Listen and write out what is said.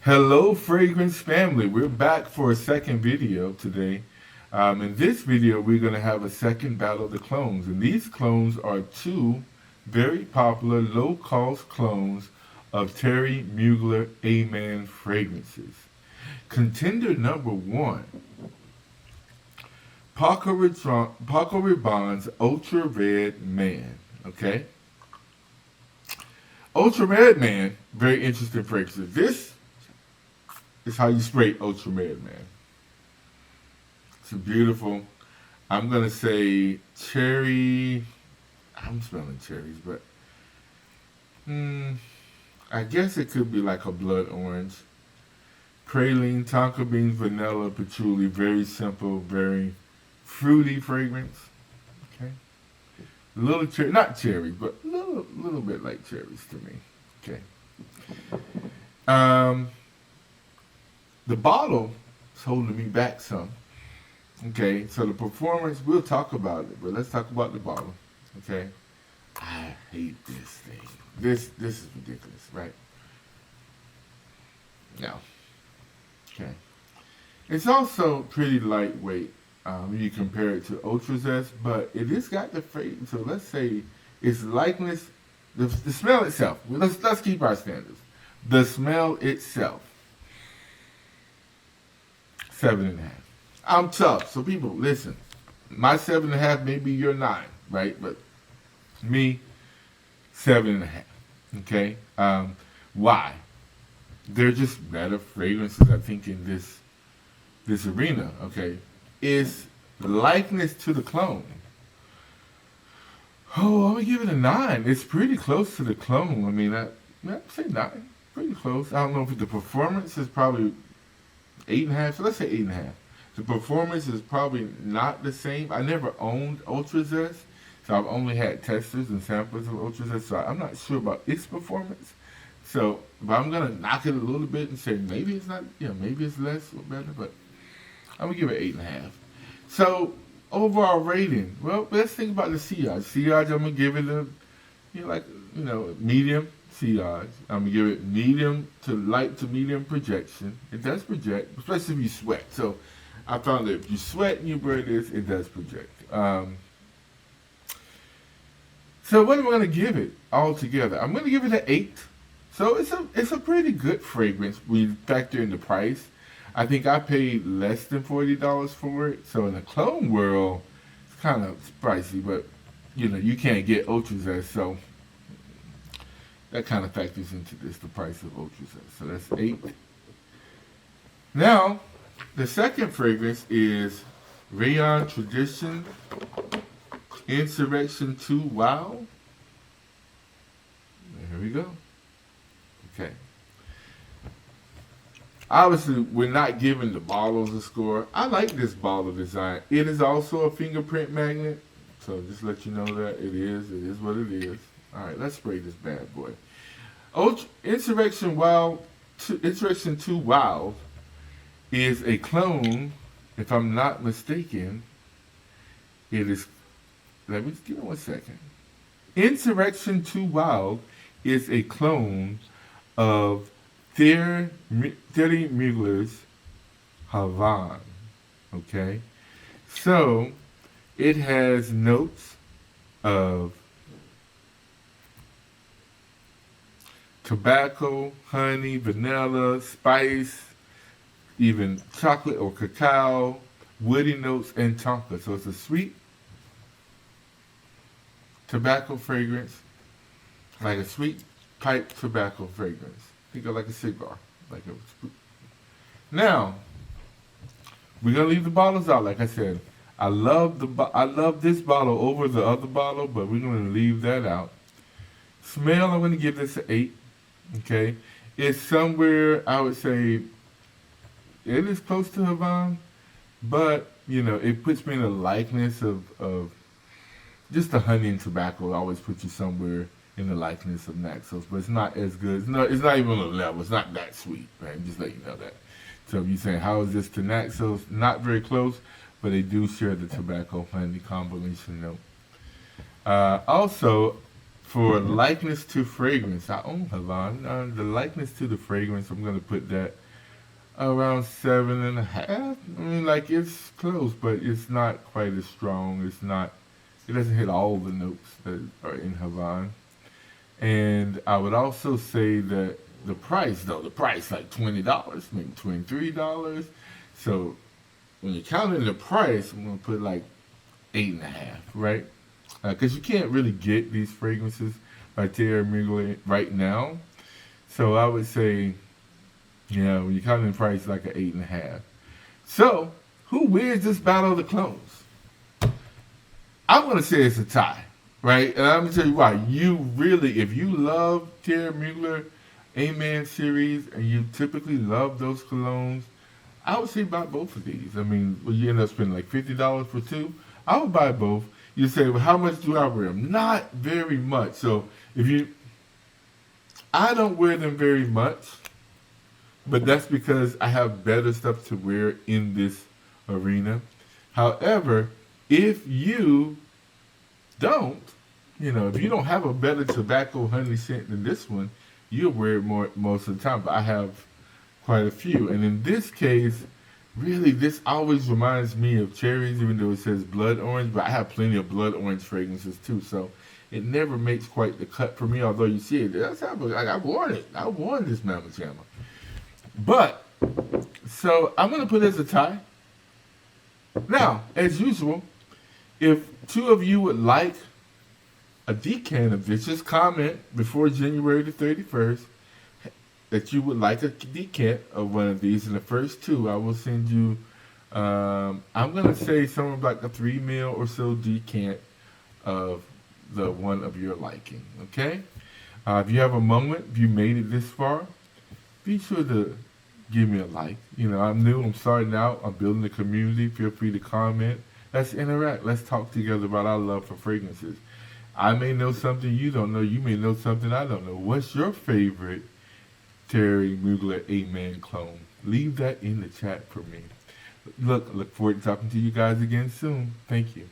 Hello, fragrance family. We're back for a second video today. In this video, we're going to have a second battle of the clones. And these clones are two very popular low-cost clones of Thierry Mugler A-Man fragrances. Contender number one, Paco Rabanne's Ultrared Man. Okay? Ultrared Man, very interesting fragrances. This is how you spray Ultrared Man. It's a beautiful, I'm going to say cherry. I'm smelling cherries, but I guess it could be like a blood orange. Praline, tonka beans, vanilla, patchouli. Very simple, very fruity fragrance. Okay. A little cherry, not cherry, but a little bit like cherries to me. Okay. The bottle is holding me back some. Okay, so the performance, we'll talk about it, but let's talk about the bottle. Okay. I hate this thing. This is ridiculous, right? No. Okay. It's also pretty lightweight when you compare it to Ultrared, but it has got the fragrance. So let's say its likeness, the smell itself. Let's keep our standards. The smell itself, 7.5. I'm tough, so people listen. My 7.5, maybe you're 9, right? But me, 7.5. Okay. Why? They're just better fragrances, I think, in this arena. Okay, is the likeness to the clone. Oh, I'm gonna give it a 9. It's pretty close to the clone. I mean, I'd say 9. Pretty close. I don't know if the performance is probably 8.5. So let's say 8.5. The performance is probably not the same. I never owned Ultrared, so I've only had testers and samples of Ultrared, so I'm not sure about its performance. So, but I'm gonna knock it a little bit and say maybe it's not, maybe it's less or better, but I'm gonna give it 8.5. So, overall rating. Well, let's think about the sillage. Sillage, I'm gonna give it a, medium sillage. I'm gonna give it medium to light to medium projection. It does project, especially if you sweat. So, I found that if you sweat and you burn this, it does project. So, what am I gonna give it altogether? I'm gonna give it an 8. So it's a pretty good fragrance when you factor in the price. I think I paid less than $40 for it. So in the clone world, it's kind of pricey, but you can't get Ultrared, so that kind of factors into this, the price of Ultrared. So that's 8. Now, the second fragrance is Rayon Tradition Insurrection 2 Wow. Here we go. Okay. Obviously, we're not giving the bottles a score. I like this bottle design. It is also a fingerprint magnet. So just let you know that it is what it is. All right, let's spray this bad boy. Insurrection 2 Wild is a clone, if I'm not mistaken. It is, let me just give me 1 second. Insurrection 2 Wild is a clone of Thierry Mugler's Havane. Okay? So, it has notes of tobacco, honey, vanilla, spice, even chocolate or cacao, woody notes, and tonka. So it's a sweet tobacco fragrance, like a sweet pipe tobacco fragrance. Think of like a cigar. Now, we're gonna leave the bottles out. Like I said, I love this bottle over the other bottle, but we're gonna leave that out. Smell, I'm gonna give this an 8. Okay, it's somewhere, I would say it is close to Havane, but it puts me in a likeness of just the honey and tobacco. Always puts you somewhere in the likeness of Naxos, but it's not as good. It's not even on the level. It's not that sweet, right? Just let you know that. So if you're saying, how is this to Naxos? Not very close, but they do share the tobacco honey combination note. Also, for likeness to fragrance, I own Havana. The likeness to the fragrance, I'm going to put that around 7.5. I mean, like, it's close, but it's not quite as strong. It's not, it doesn't hit all the notes that are in Havana. And I would also say that the price, though, the price like $20, maybe $23. So when you're counting the price, I'm gonna put like 8.5, right? Because you can't really get these fragrances by Thierry Mugler right now. So I would say, yeah, when you're counting the price, like an 8.5. So who wins this battle of the clones? I'm gonna say it's a tie, right? And I'm gonna tell you why. You really, if you love Thierry Mugler Amen series and you typically love those colognes, I would say buy both of these. I mean, well, you end up spending like $50 for two. I would buy both. You say, well, how much do I wear them? Not very much. So I don't wear them very much, but that's because I have better stuff to wear in this arena. However, if you don't, if you don't have a better tobacco honey scent than this one, you'll wear it more most of the time. But I have quite a few. And in this case, really, this always reminds me of cherries, even though it says blood orange. But I have plenty of blood orange fragrances too. So it never makes quite the cut for me, although you see it. I've worn it. I've worn this Mama Jamma. But, so I'm going to put it as a tie. Now, as usual, if two of you would like a decant of this, just comment before January the 31st that you would like a decant of one of these. And the first two, I will send you, I'm going to say somewhere like a 3 ml or so decant of the one of your liking, okay? If you have a moment, if you made it this far, be sure to give me a like. I'm new, I'm starting out, I'm building a community. Feel free to comment. Let's interact. Let's talk together about our love for fragrances. I may know something you don't know. You may know something I don't know. What's your favorite Thierry Mugler Amen clone? Leave that in the chat for me. Look forward to talking to you guys again soon. Thank you.